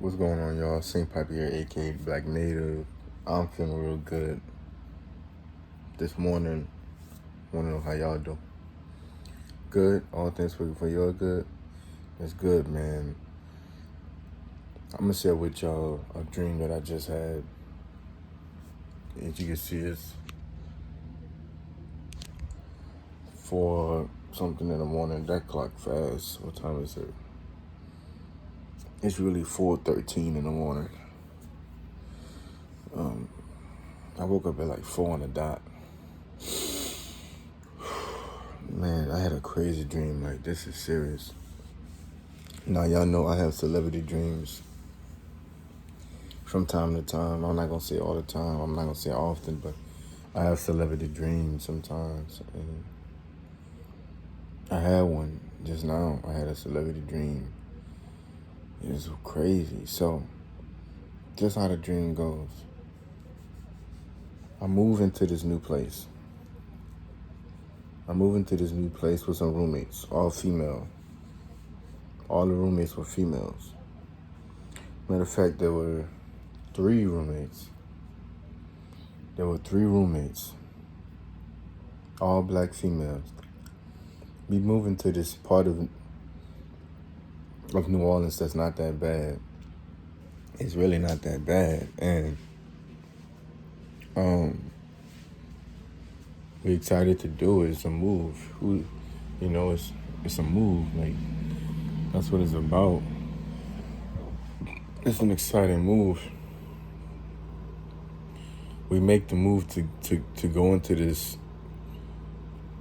What's going on, y'all? St. Piper here, aka Black Native. I'm feeling real good this morning. Wanna know how y'all do? Good. All things for y'all good. It's good, man. I'm gonna share with y'all a dream that I just had. As you can see, it's for something in the morning. That clock fast. What time is it? It's really 4:13 in the morning. I woke up at like 4 on the dot. Man, I had a crazy dream. Like, this is serious. Now, y'all know I have celebrity dreams from time to time. I'm not gonna say all the time. I'm not gonna say often, but I have celebrity dreams sometimes. And I had one just now. I had a celebrity dream. It was crazy. So, just how the dream goes. I move into this new place. I move into this new place with some roommates, all female. All the roommates were females. Matter of fact, there were 3 roommates. All black females. We move into this part of New Orleans that's not that bad. It's really not that bad. And we're excited to do it. It's a move. It's a move. Like, that's what it's about. It's an exciting move. We make the move to go into this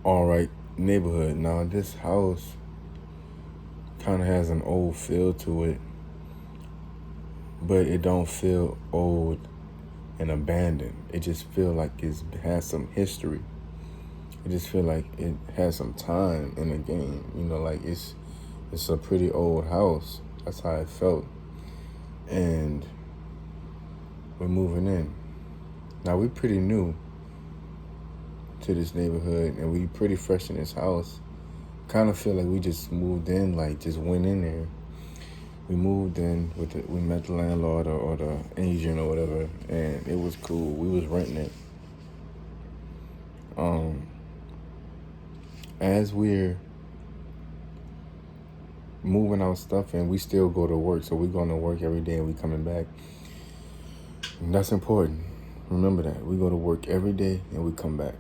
all right neighborhood. Now, this house kind of has an old feel to it, but it don't feel old and abandoned. It just feel like it has some history. It just feel like it has some time in the game. Like it's a pretty old house. That's how it felt. And we're moving in. Now, we're pretty new to this neighborhood, and we pretty fresh in this house. Kind of feel like we just moved in, like just went in there. We moved in we met the landlord or the agent or whatever, and it was cool. We was renting it. As we're moving our stuff in, we still go to work. So we're going to work every day and we coming back. And that's important. Remember that. We go to work every day and we come back.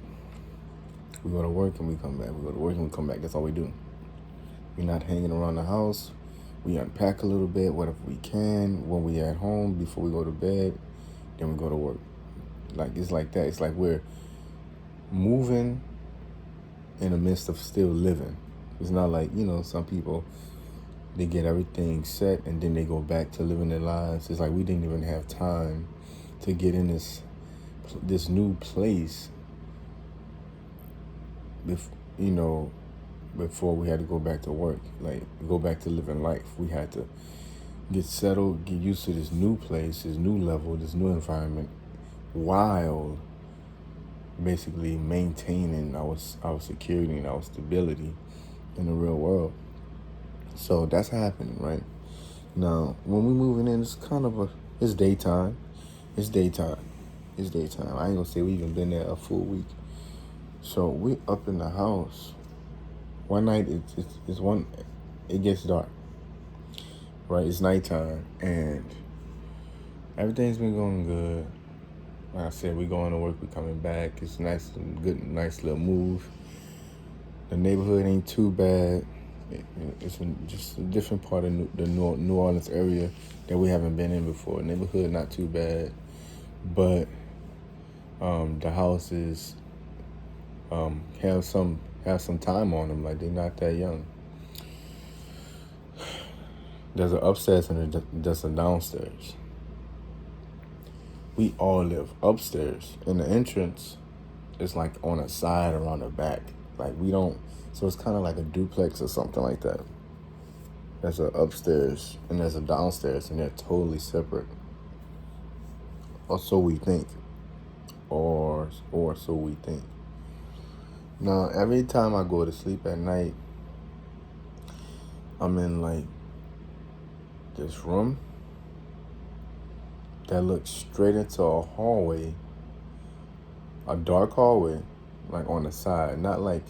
We go to work and we come back. We go to work and we come back. That's all we do. We're not hanging around the house. We unpack a little bit, whatever we can, when we at home, before we go to bed, then we go to work. Like, it's like that. It's like we're moving in the midst of still living. It's not like, some people, they get everything set and then they go back to living their lives. It's like we didn't even have time to get in this new place, before we had to go back to work, like go back to living life. We had to get settled, get used to this new place, this new level, this new environment, while basically maintaining our security and our stability in the real world. So that's happening, right? Now, when we're moving in, it's daytime. It's daytime. I ain't gonna say we even been there a full week. So we up in the house. One night it gets dark, right? It's nighttime and everything's been going good. Like I said, we going to work, we coming back. It's nice little move. The neighborhood ain't too bad. It's just a different part of the New Orleans area that we haven't been in before. Neighborhood not too bad, but the houses have some time on them. Like, they're not that young. There's an upstairs and there's a downstairs. We all live upstairs, and the entrance is like on a side around the back. Like, we don't. So it's kind of like a duplex or something like that. There's an upstairs and there's a downstairs, and they're totally separate. Or so we think. Or so we think. Now, every time I go to sleep at night, I'm in like this room, that looks straight into a hallway, a dark hallway, like on the side, not like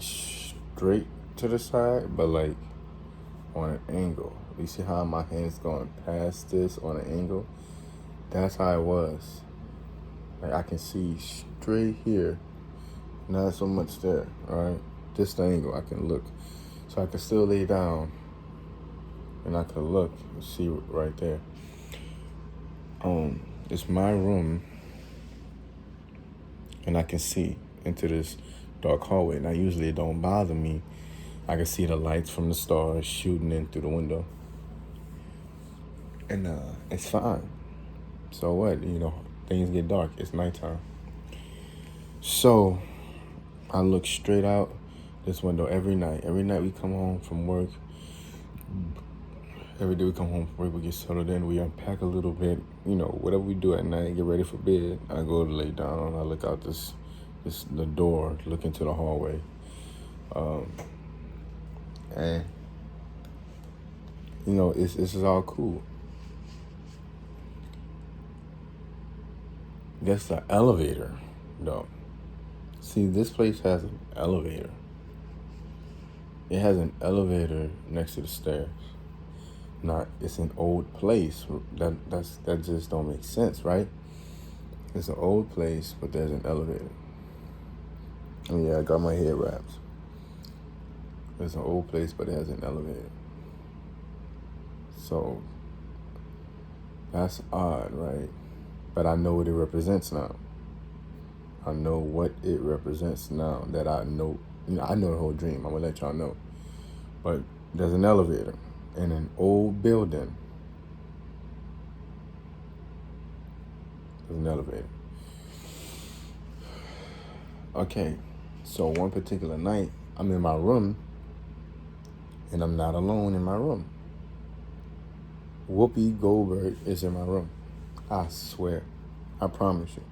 straight to the side, but like on an angle. You see how my hand's going past this on an angle? That's how it was. Like I can see straight here, not so much there, right? This the angle I can look. So I can still lay down and I can look and see right there. It's my room and I can see into this dark hallway. Now usually it don't bother me. I can see the lights from the stars shooting in through the window. And it's fine. So what? Things get dark. It's nighttime. So I look straight out this window every night. Every night we come home from work. Every day we come home from work, we get settled in. We unpack a little bit. Whatever we do at night, get ready for bed. I go to lay down. I look out the door, look into the hallway. And this is all cool. That's the elevator, though. See, this place has an elevator. It has an elevator next to the stairs. Now, it's an old place. That just don't make sense, right? It's an old place, but there's an elevator. And yeah, I got my head wrapped. It's an old place, but it has an elevator. So that's odd, right? But I know what it represents now. I know what it represents now that I know. I know the whole dream. I'm going to let y'all know. But there's an elevator in an old building. There's an elevator. Okay, so one particular night, I'm in my room, and I'm not alone in my room. Whoopi Goldberg is in my room. I swear. I promise you.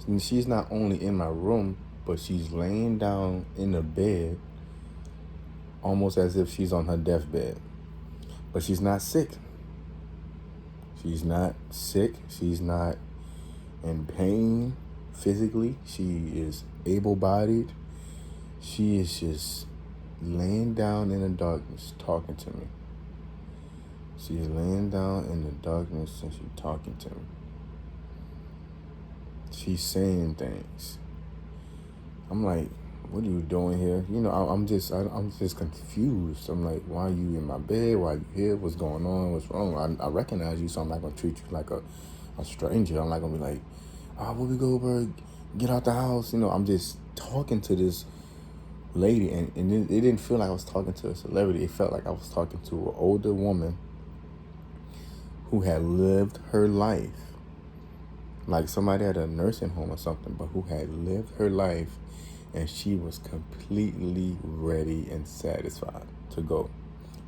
And she's not only in my room, but she's laying down in the bed almost as if she's on her deathbed. But she's not sick. She's not sick. She's not in pain physically. She is able-bodied. She is just laying down in the darkness talking to me. She's laying down in the darkness and she's talking to me. She's saying things. I'm like, what are you doing here? I'm just confused. I'm like, why are you in my bed? Why are you here? What's going on? What's wrong? I recognize you, so I'm not gonna treat you like a stranger. I'm not gonna be like, Whoopi Goldberg, get out the house. I'm just talking to this lady, and it didn't feel like I was talking to a celebrity. It felt like I was talking to an older woman who had lived her life, like somebody at a nursing home or something, but who had lived her life, and she was completely ready and satisfied to go.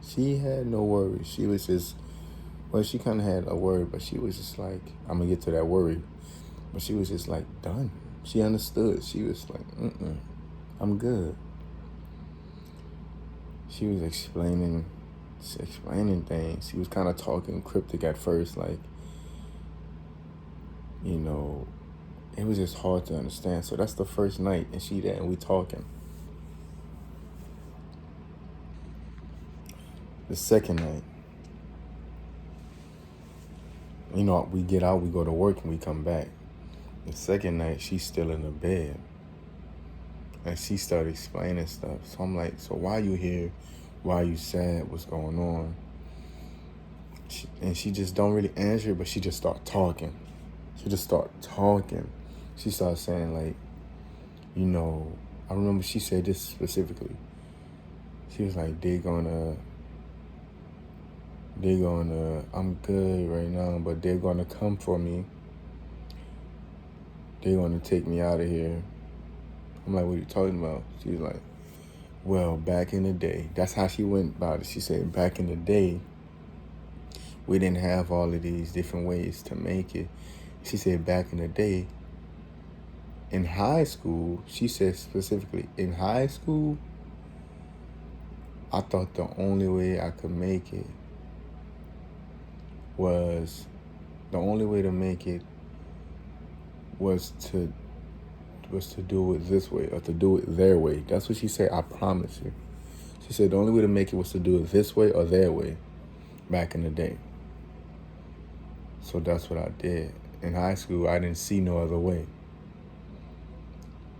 She had no worries. She was just, she kind of had a worry, but she was just like, I'm going to get to that worry, but she was just like done. She understood. She was like, I'm good. She was explaining things. She was kind of talking cryptic at first, like, it was just hard to understand. So that's the first night, and she there, and we talking. The second night, we get out, we go to work, and we come back. The second night, she's still in the bed, and she started explaining stuff. So I'm like, so why are you here? Why are you sad? What's going on? And she just don't really answer, but she just start talking. She started saying, like, I remember she said this specifically. She was like, they're gonna, I'm good right now, but they're gonna come for me. They're gonna take me out of here. I'm like, what are you talking about? She's like, well, back in the day, that's how she went about it. She said, back in the day, we didn't have all of these different ways to make it. She said, back in the day, in high school, she said specifically, in high school, I thought the only way I could make it was The only way to make it was to do it this way or to do it their way. That's what she said, I promise you. She said the only way to make it was to do it this way or their way back in the day. So that's what I did. In high school, I didn't see no other way.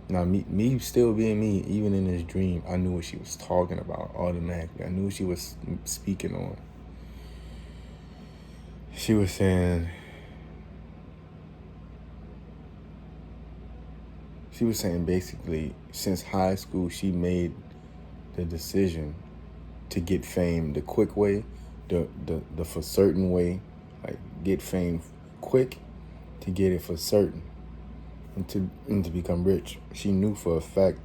Now, me still being me, even in this dream, I knew what she was talking about automatically. I knew what she was speaking on. She was saying basically, since high school, she made the decision to get fame the quick way, the for certain way, like get fame quick, to get it for certain, and to become rich. She knew for a fact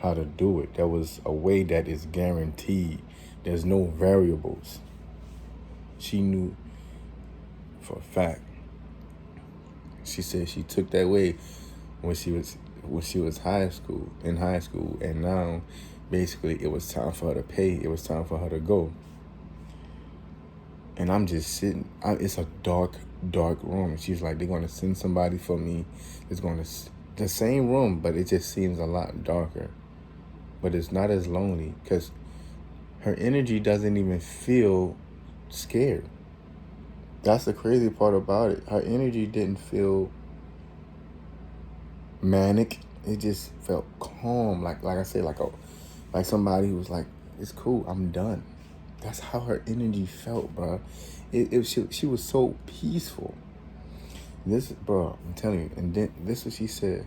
how to do it. There was a way that is guaranteed. There's no variables. She knew for a fact. She said she took that way when she was in high school, and now basically it was time for her to pay. It was time for her to go. And I'm just sitting. It's a dark room. And she's like, they're going to send somebody for me. It's going to the same room, but it just seems a lot darker. But it's not as lonely because her energy doesn't even feel scared. That's the crazy part about it. Her energy didn't feel manic. It just felt calm. Like I said, like somebody who was like, it's cool, I'm done. That's how her energy felt, bro. She was so peaceful. This, bro, I'm telling you. And then this is what she said.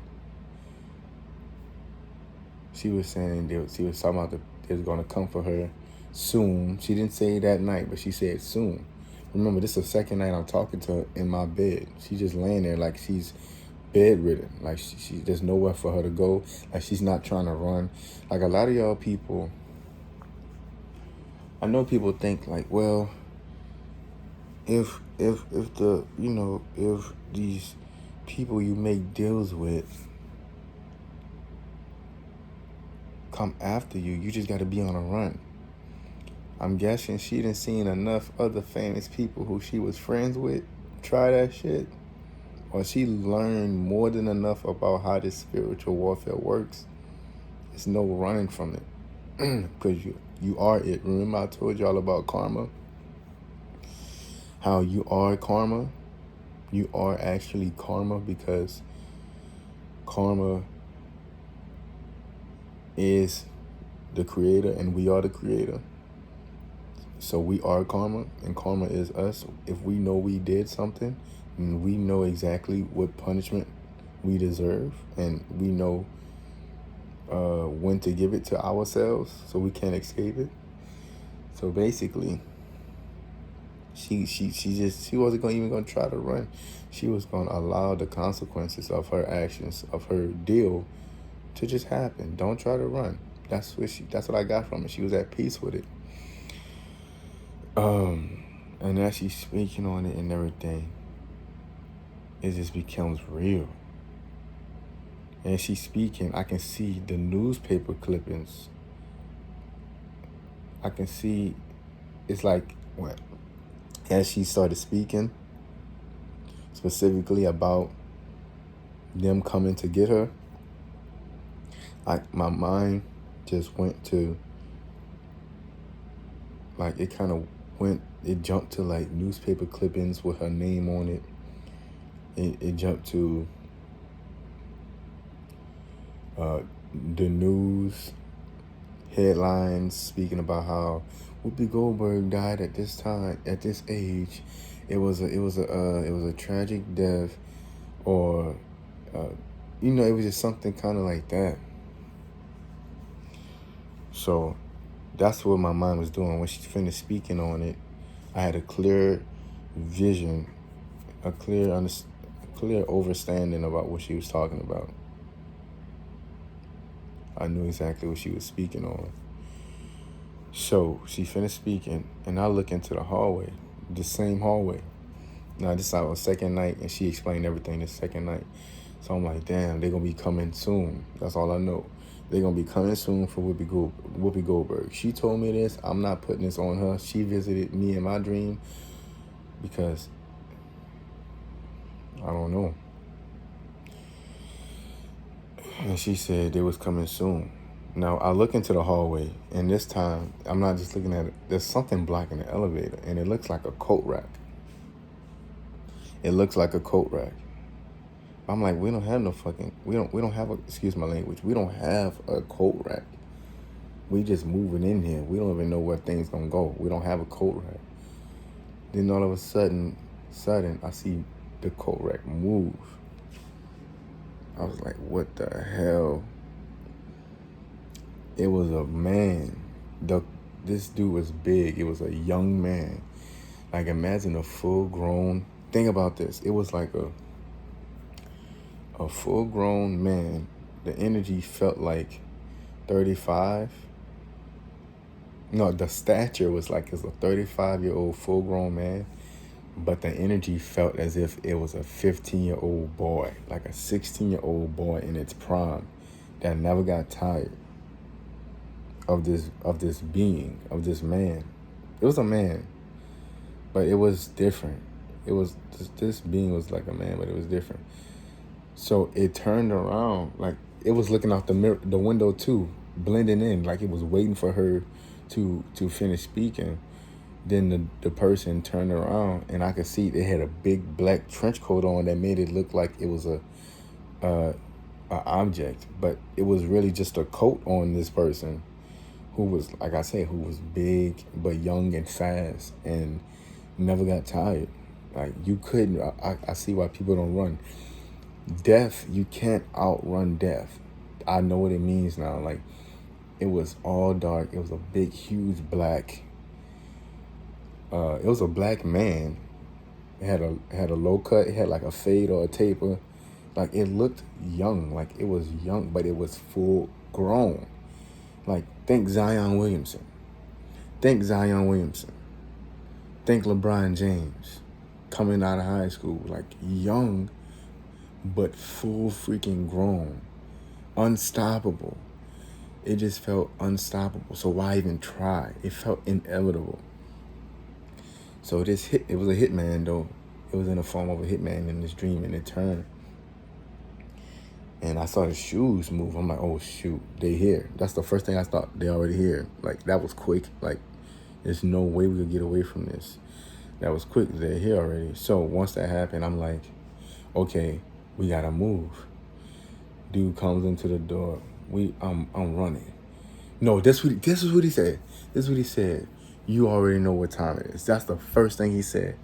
She was saying she was talking about they was gonna come for her soon. She didn't say that night, but she said soon. Remember, this is the second night I'm talking to her in my bed. She's just laying there like she's bedridden. Like there's nowhere for her to go. Like she's not trying to run. Like a lot of y'all people, I know people think like, well, if these people you make deals with come after you, you just got to be on a run. I'm guessing she didn't seen enough other famous people who she was friends with try that shit, or she learned more than enough about how this spiritual warfare works. There's no running from it because you are it. Remember I told y'all about karma? How you are karma? You are actually karma because karma is the creator and we are the creator. So we are karma and karma is us. If we know we did something and we know exactly what punishment we deserve and we know when to give it to ourselves so we can't escape it. So basically, she wasn't even gonna try to run. She was gonna allow the consequences of her actions, of her deal, to just happen. Don't try to run. That's what I got from it. She was at peace with it. And as she's speaking on it and everything, it just becomes real. And she's speaking, I can see the newspaper clippings. I can see, it's like, as she started speaking, specifically about them coming to get her, my mind just went to, like, it jumped to, like, newspaper clippings with her name on it. It jumped to the news headlines speaking about how Whoopi Goldberg died at this time, at this age. It was a tragic death, or it was just something kind of like that. So that's what my mind was doing when she finished speaking on it. I had a clear vision, a clear understanding about what she was talking about. I knew exactly what she was speaking on. So she finished speaking, and I look into the hallway, the same hallway. Now, this is our second night, and she explained everything the second night. So I'm like, damn, they're going to be coming soon. That's all I know. They're going to be coming soon for Whoopi Goldberg. She told me this. I'm not putting this on her. She visited me in my dream because I don't know. And she said they was coming soon. Now, I look into the hallway, and this time, I'm not just looking at it. There's something black in the elevator, and it looks like a coat rack. It looks like a coat rack. I'm like, we don't have no fucking, we don't have a, excuse my language, we don't have a coat rack. We just moving in here. We don't even know where things gonna go. We don't have a coat rack. Then all of a sudden, I see the coat rack move. I was like, what the hell? It was a man. This dude was big. It was a young man. Like, imagine a full-grown, think about this. It was like a full-grown man. The energy felt like 35. No, the stature was like it's a 35-year-old full-grown man, but the energy felt as if it was a 15-year-old boy, like a 16-year-old boy in its prime that never got tired of this being, of this man. It was a man, but it was different. It was this being was like a man, but it was different. So it turned around, like it was looking out the window too, blending in, like it was waiting for her to finish speaking. Then the person turned around, and I could see they had a big black trench coat on that made it look like it was a object, but it was really just a coat on this person who was, like I said, who was big but young and fast and never got tired. Like, you couldn't, I see why people don't run. Death, you can't outrun death. I know what it means now. Like, it was all dark. It was a big, huge black, it was a black man. It had a low cut. It had like a fade or a taper. Like, it looked young. Like, it was young, but it was full grown. Like, think Zion Williamson. Think Zion Williamson. Think LeBron James coming out of high school. Like, young, but full freaking grown. Unstoppable. It just felt unstoppable. So why even try? It felt inevitable. So it was a hitman though. It was in the form of a hitman in this dream, and it turned. And I saw the shoes move. I'm like, oh shoot, they here. That's the first thing I thought. They already here. Like, that was quick. Like, there's no way we could get away from this. That was quick. They're here already. So once that happened, I'm like, okay, we gotta move. Dude comes into the door. I'm running. No, this is what he said. This is what he said. You already know what time it is. That's the first thing he said.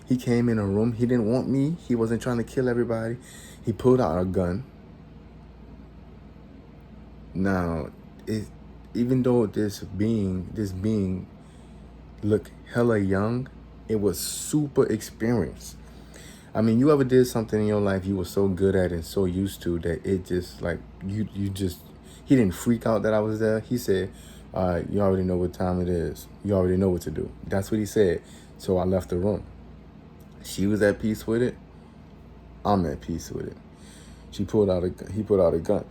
He came in a room. He didn't want me. He wasn't trying to kill everybody. He pulled out a gun. Now, even though this being looked hella young, it was super experienced. I mean, you ever did something in your life you were so good at and so used to that it just, like, he didn't freak out that I was there. He said, all right, you already know what time it is. You already know what to do. That's what he said. So I left the room. She was at peace with it. I'm at peace with it. He pulled out a gun.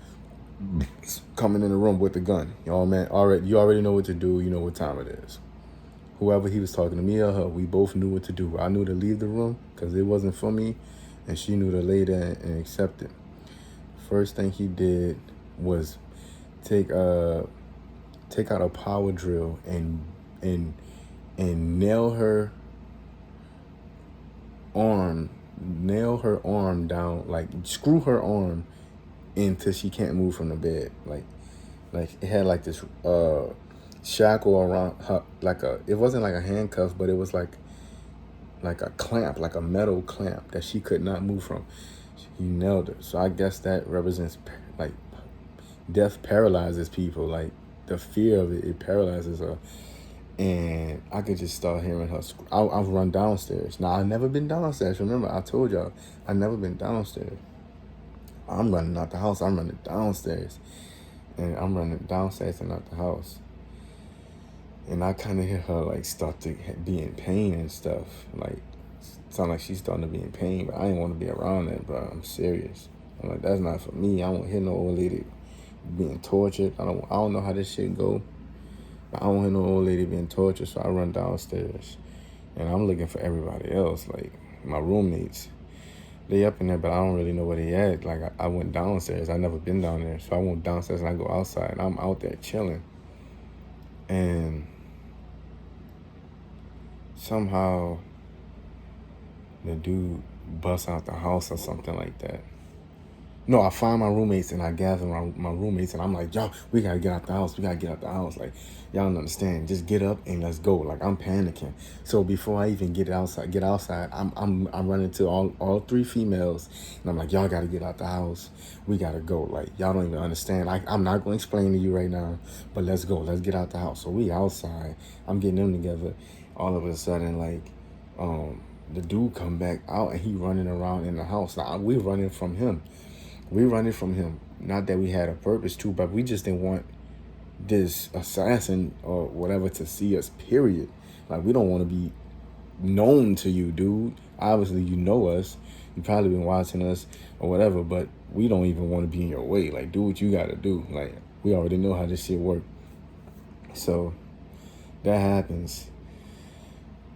Coming in the room with the gun. Y'all, man, you already know what to do. You know what time it is. Whoever he was talking to, me or her, we both knew what to do. I knew to leave the room because it wasn't for me, and she knew to lay there and accept it. First thing he did was take out a power drill and nail her arm down, like screw her arm until she can't move from the bed. Like it had like this shackle around her, it wasn't like a handcuff, but it was like a clamp, like a metal clamp that she could not move from. He nailed her. So I guess that represents, like, death paralyzes people. Like, the fear of it paralyzes her. And I could just start hearing her. I've run downstairs. Now, I've never been downstairs. Remember, I told y'all, I've never been downstairs. I'm running out the house. I'm running downstairs. And I'm running downstairs and out the house. And I kind of hear her, like, start to be in pain and stuff. Like, sound like she's starting to be in pain, but I didn't want to be around that, bro. I'm serious. I'm like, that's not for me. I won't hear no old lady being tortured. I don't know how this shit go, but I don't hear no old lady being tortured, so I run downstairs. And I'm looking for everybody else, like my roommates. They up in there, but I don't really know where they at. Like, I went downstairs. I never been down there. So I went downstairs and I go outside. And I'm out there chilling. And somehow the dude busts out the house or something like that. No, I find my roommates and I gather my roommates and I'm like, yo, we gotta get out the house. We gotta get out the house. Like, y'all don't understand. Just get up and let's go. Like, I'm panicking. So before I even get outside, I'm running to all three females and I'm like, y'all gotta get out the house. We gotta go. Like, y'all don't even understand. I'm not gonna explain to you right now, but let's go. Let's get out the house. So we outside. I'm getting them together. All of a sudden, like, the dude come back out and he running around in the house. Now we running from him. We running from him. Not that we had a purpose to, but we just didn't want this assassin or whatever to see us, period. Like, we don't want to be known to you, dude. Obviously, you know us. You probably been watching us or whatever, but we don't even want to be in your way. Like, do what you got to do. Like, we already know how this shit work. So that happens.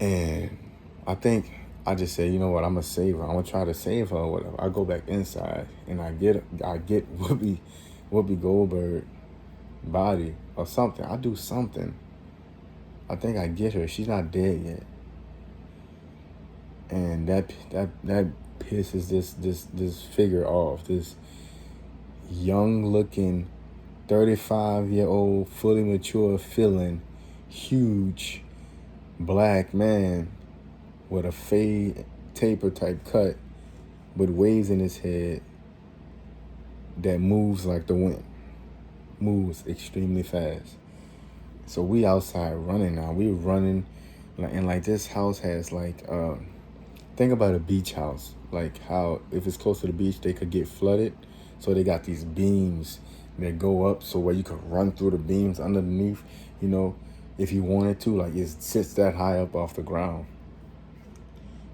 And I think I just say, you know what, I'm gonna save her. I'm gonna try to save her or whatever. I go back inside and I get Whoopi Goldberg body or something. I do something. I think I get her. She's not dead yet. And that pisses this figure off. This young looking 35-year-old, fully mature, feeling huge black man with a fade taper type cut with waves in his head that moves like the wind, moves extremely fast. So we outside running now. We running, and like this house has like, think about a beach house, like how if it's close to the beach, they could get flooded. So they got these beams that go up so where you could run through the beams underneath, you know, if you wanted to, like it sits that high up off the ground.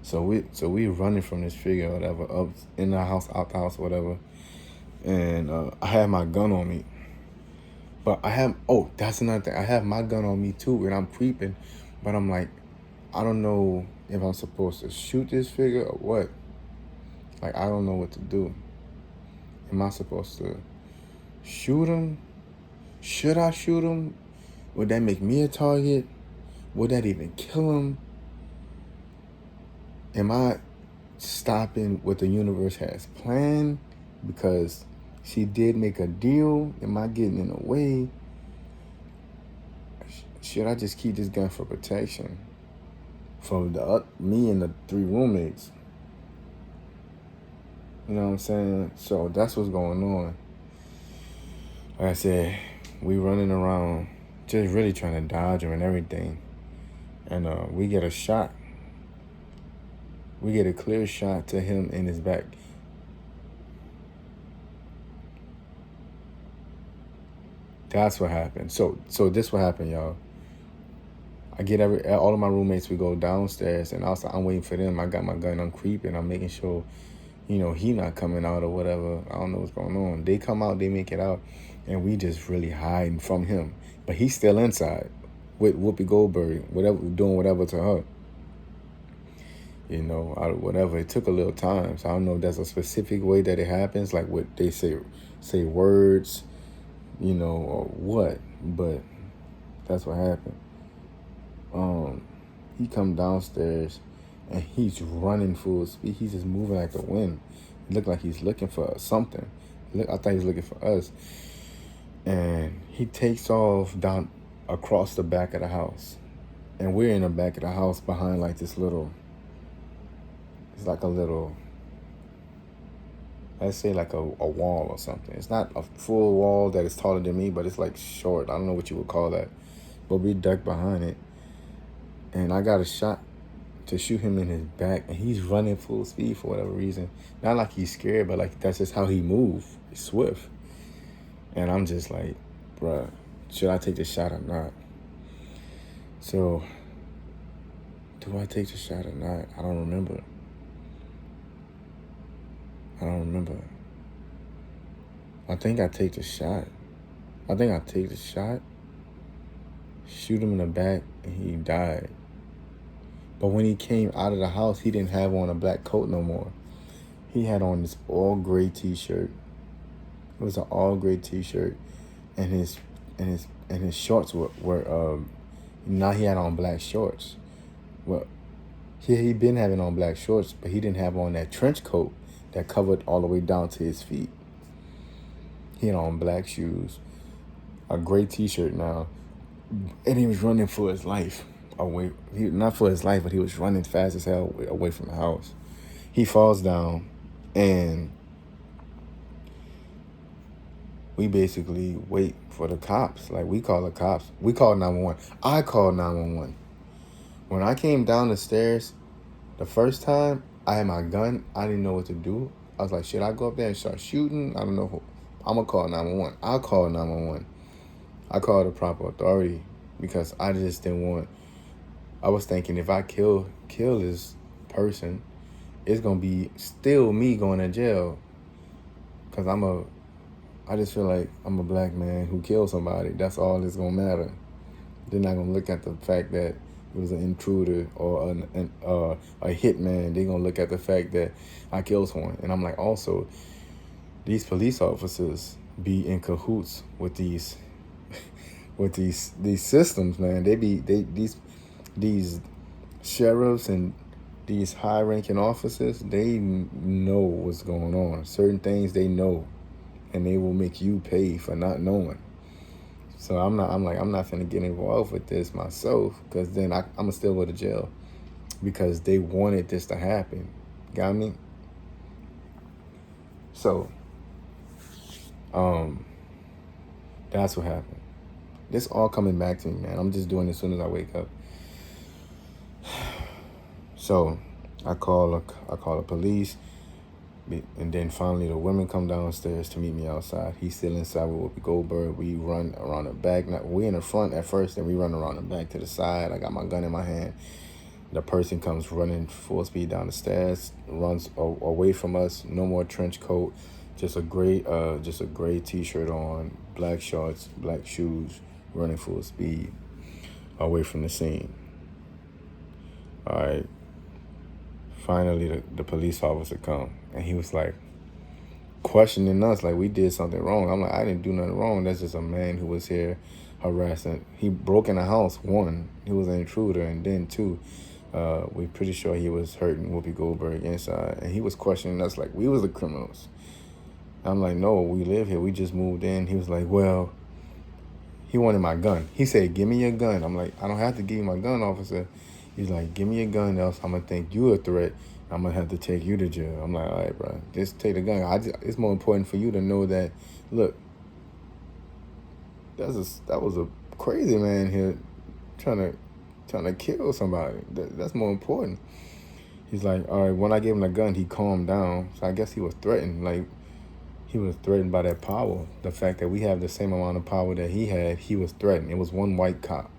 So we running from this figure or whatever, up in the house, out the house, whatever. And I had my gun on me. But that's another thing. I have my gun on me too, and I'm creeping. But I'm like, I don't know if I'm supposed to shoot this figure or what. Like, I don't know what to do. Am I supposed to shoot him? Should I shoot him? Would that make me a target? Would that even kill him? Am I stopping what the universe has planned? Because she did make a deal. Am I getting in the way? Should I just keep this gun for protection from me and the three roommates? You know what I'm saying? So that's what's going on. Like I said, we running around just really trying to dodge him and everything. And we get a shot. We get a clear shot to him in his back. That's what happened. So this what happened, y'all. I get all of my roommates, we go downstairs, and also I'm waiting for them. I got my gun, I'm creeping, I'm making sure, you know, he not coming out or whatever. I don't know what's going on. They come out, they make it out, and we just really hiding from him. But he's still inside with Whoopi Goldberg, doing whatever to her. You know, whatever. It took a little time, so I don't know if there's a specific way that it happens, like what they say words, you know, or what. But that's what happened. He come downstairs and he's running full speed. He's just moving like the wind. It looked like he's looking for something. I thought he was looking for us. And he takes off down across the back of the house. And we're in the back of the house behind like this little, it's like a little, let's say like a wall or something. It's not a full wall that is taller than me, but it's like short. I don't know what you would call that. But we ducked behind it. And I got a shot to shoot him in his back. And he's running full speed for whatever reason. Not like he's scared, but like that's just how he moves. He's swift. And I'm just like, bruh, should I take the shot or not? So, do I take the shot or not? I don't remember. I think I take the shot. Shoot him in the back, and he died. But when he came out of the house, he didn't have on a black coat no more. He had on this all gray T-shirt. It was an all gray T-shirt, and his shorts were now he had on black shorts. Well, he been having on black shorts, but he didn't have on that trench coat that covered all the way down to his feet. He had on black shoes, a gray T-shirt now, and he was running for his life away. Not for his life, but he was running fast as hell away from the house. He falls down, and we basically wait for the cops. Like, we call the cops. We call 911. I called 911. When I came down the stairs the first time, I had my gun. I didn't know what to do. I was like, should I go up there and start shooting? I don't know who. I'm going to call 911. I'll call 911. I called the proper authority because I just didn't want... I was thinking if I kill this person, it's going to be still me going to jail. Because I just feel like I'm a black man who killed somebody. That's all that's going to matter. They're not going to look at the fact that it was an intruder or a hitman. They're going to look at the fact that I killed someone. And I'm like, also, these police officers be in cahoots with these systems, man. These sheriffs and these high-ranking officers, they know what's going on. Certain things they know, and they will make you pay for not knowing. So I'm not finna get involved with this myself, because then I'm gonna still go to jail because they wanted this to happen. Got me? So, that's what happened. This all coming back to me, man. I'm just doing it as soon as I wake up. So I call the police, and then finally the women come downstairs to meet me outside. He's still inside with Whoopi Goldberg. We run around the back. We in the front at first, then we run around the back to the side. I got my gun in my hand. The person comes running full speed down the stairs, runs away from us. No more trench coat, just a gray T-shirt on, black shorts, black shoes, running full speed away from the scene. All right. Finally, the police officer come, and he was like questioning us like we did something wrong. I'm like, I didn't do nothing wrong. That's just a man who was here harassing. He broke in the house. One, he was an intruder, and then two, we're pretty sure he was hurting Whoopi Goldberg inside, and he was questioning us like we was the criminals. I'm like, no, we live here. We just moved in. He was like, well, he wanted my gun. He said, give me your gun. I'm like, I don't have to give you my gun, officer. He's like, give me your gun, else I'm going to think you a threat. I'm going to have to take you to jail. I'm like, all right, bro, just take the gun. It's more important for you to know that, look, that was a crazy man here trying to kill somebody. That's more important. He's like, all right, when I gave him the gun, he calmed down. So I guess he was threatened. Like, he was threatened by that power. The fact that we have the same amount of power that he had, he was threatened. It was one white cop.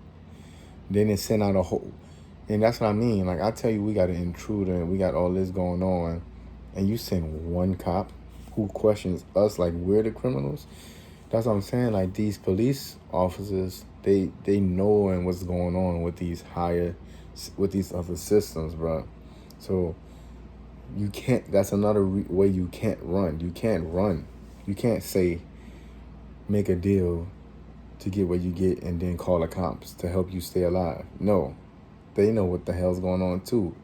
Then it sent out a whole... And that's what I mean. Like, I tell you, we got an intruder and we got all this going on, and you send one cop who questions us like we're the criminals. That's what I'm saying. Like, these police officers, they know and what's going on with these other systems, bro. So you can't. That's another way you can't run. You can't run. You can't say make a deal to get what you get and then call the cops to help you stay alive. No. They know what the hell's going on, too.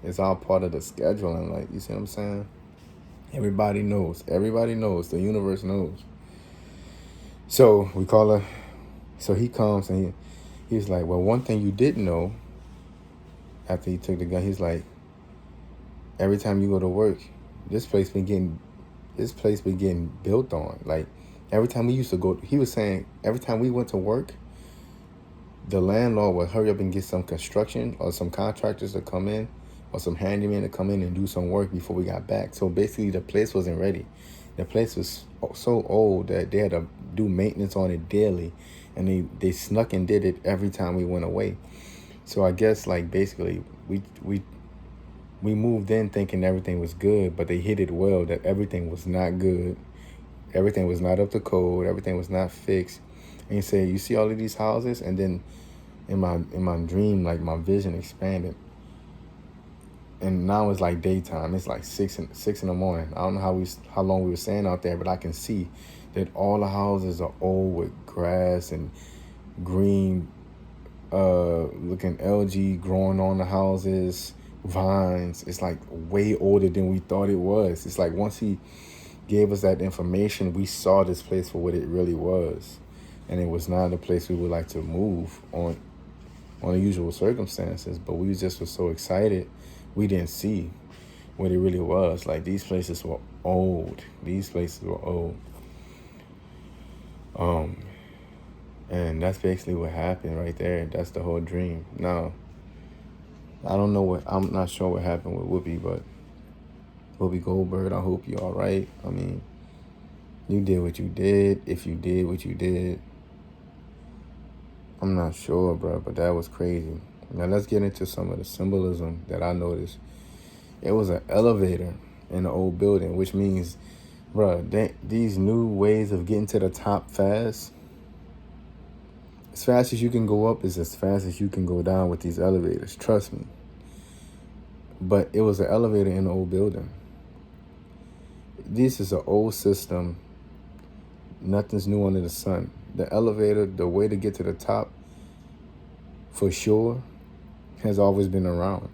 It's all part of the scheduling. Like, you see what I'm saying? Everybody knows. Everybody knows. The universe knows. So we call her. So he comes, and he's like, well, one thing you didn't know, after he took the gun, he's like, every time you go to work, this place been getting built on. Like, every time we used to go, he was saying, every time we went to work, the landlord would hurry up and get some construction or some contractors to come in or some handyman to come in and do some work before we got back. So basically the place wasn't ready. The place was so old that they had to do maintenance on it daily, and they snuck and did it every time we went away. So I guess, like, basically we moved in thinking everything was good, but they hit it well that everything was not good. Everything was not up to code. Everything was not fixed. And he said, you see all of these houses? And then in my dream, like, my vision expanded. and now it's like daytime. It's like six in the morning. I don't know how long we were staying out there, but I can see that all the houses are old with grass and green looking algae growing on the houses, vines. It's like way older than we thought it was. It's like once he gave us that information, we saw this place for what it really was. And it was not a place we would like to move on the usual circumstances, but we just were so excited we didn't see what it really was. Like, these places were old. And that's basically what happened right there. That's the whole dream. Now, I'm not sure what happened with Whoopi, but Whoopi Goldberg, I hope you're all right. I mean, you did what you did. If you did what you did, I'm not sure, bro, but that was crazy. Now, let's get into some of the symbolism that I noticed. It was an elevator in the old building, which means, bro, these new ways of getting to the top fast, as fast as you can go up is as fast as you can go down with these elevators. Trust me. But it was an elevator in the old building. This is an old system. Nothing's new under the sun. The elevator, the way to get to the top, for sure, has always been around.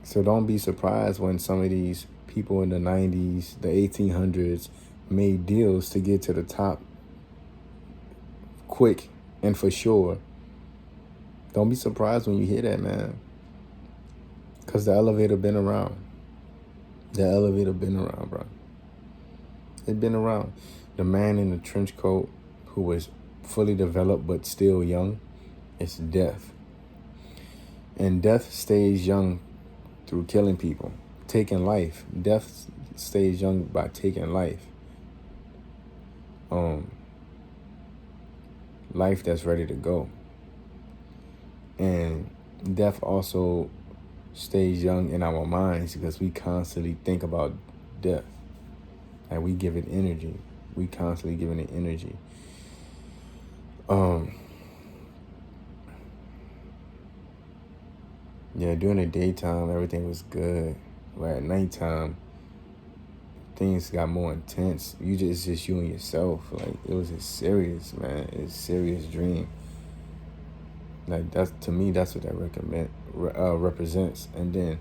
So don't be surprised when some of these people in the 90s, the 1800s, made deals to get to the top quick and for sure. Don't be surprised when you hear that, man. Because the elevator been around. Bro. It been around. The man in the trench coat who was fully developed but still young, it's death. And death stays young through killing people, taking life. Death stays young by taking life. Life that's ready to go. And death also stays young in our minds because we constantly think about death. And we give it energy. We constantly giving it energy. Yeah, during the daytime, everything was good. But at nighttime, things got more intense. It's just you and yourself. Like, it was a serious, man. It's a serious dream. Like, to me, that's what that represents. And then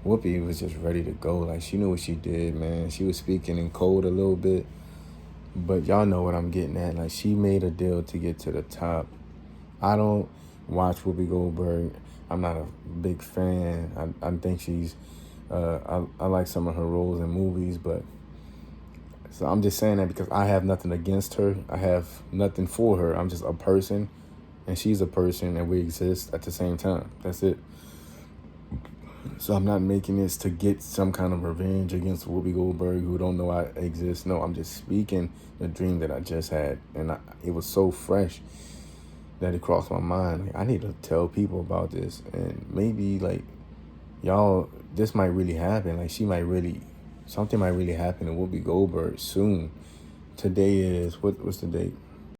Whoopi was just ready to go. Like, she knew what she did, man. She was speaking in code a little bit. But y'all know what I'm getting at. Like, she made a deal to get to the top. I don't watch Whoopi Goldberg. I'm not a big fan. I think she's, I like some of her roles in movies, but, so I'm just saying that because I have nothing against her. I have nothing for her. I'm just a person, and she's a person, and we exist at the same time. That's it. So I'm not making this to get some kind of revenge against Whoopi Goldberg who don't know I exist. No, I'm just speaking the dream that I just had, and it was so fresh that it crossed my mind. Like, I need to tell people about this, and maybe, like, y'all, this might really happen. Like, something might really happen to Whoopi Goldberg soon. Today is, what's the date?